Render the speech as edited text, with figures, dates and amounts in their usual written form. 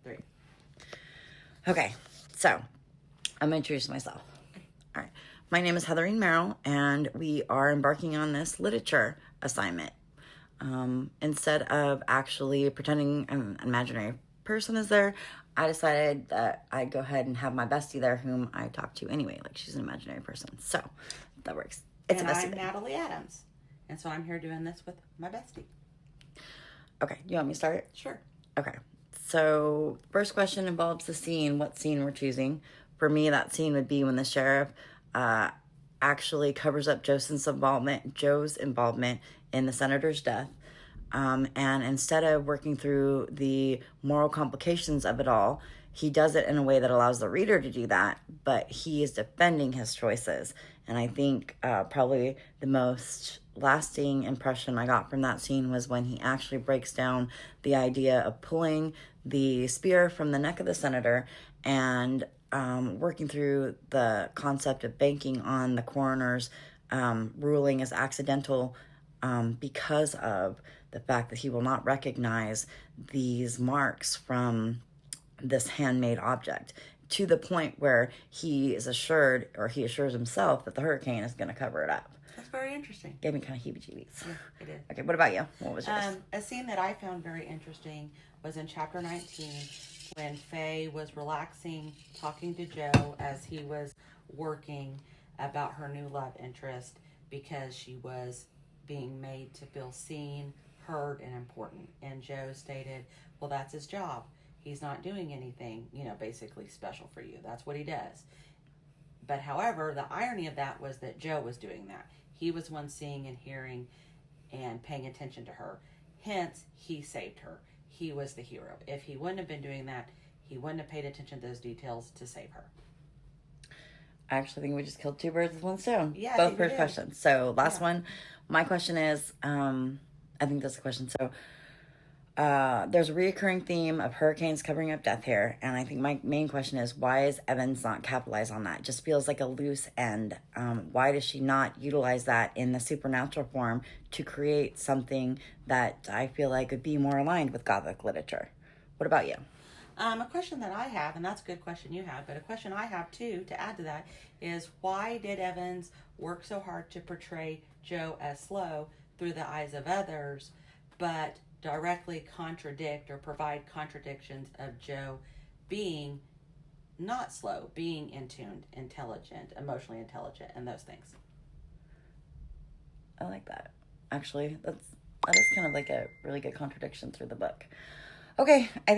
3. Okay, so I'm going to introduce myself. All right. My name is Heatherine Merrill, and we are embarking on this literature assignment. Instead of actually pretending an imaginary person is there, I decided that I'd go ahead and have my bestie there, whom I talk to anyway, like she's an imaginary person. So that works. It's And a bestie I'm thing. Natalie Adams, and so I'm here doing this with my bestie. Okay, you want me to start? Sure. Okay. So first question involves the scene, what scene we're choosing. For me, that scene would be when the sheriff actually covers up Joe's involvement in the senator's death. And instead of working through the moral complications of it all, he does it in a way that allows the reader to do that, but he is defending his choices. And I think probably the most lasting impression I got from that scene was when he actually breaks down the idea of pulling the spear from the neck of the senator and working through the concept of banking on the coroner's ruling as accidental because of the fact that he will not recognize these marks from this handmade object, to the point where he assures himself that the hurricane is going to cover it up. That's very interesting. Gave me kind of heebie-jeebies. Yeah, it did. Okay, what about you? What was yours? A scene that I found very interesting was in chapter 19 when Faye was relaxing, talking to Joe as he was working about her new love interest because she was being made to feel seen, heard, and important. And Joe stated, well, that's his job. He's not doing anything, basically special for you. That's what he does. But however, the irony of that was that Joe was doing that. He was one seeing and hearing and paying attention to her. Hence, he saved her. He was the hero. If he wouldn't have been doing that, he wouldn't have paid attention to those details to save her. I actually think we just killed 2 birds with 1 stone. Yeah, Both first questions. So last one. My question is, I think that's the question. So there's a reoccurring theme of hurricanes covering up death here. And I think my main question is, why is Evans not capitalized on that? It just feels like a loose end. Why does she not utilize that in the supernatural form to create something that I feel like would be more aligned with Gothic literature? What about you? A question that I have, and that's a good question you have, but a question I have too to add to that is, why did Evans work so hard to portray Joe as slow through the eyes of others, but directly contradict or provide contradictions of Joe being not slow, being in tune, intelligent, emotionally intelligent, and those things? I like that. Actually, that is kind of like a really good contradiction through the book. Okay, I think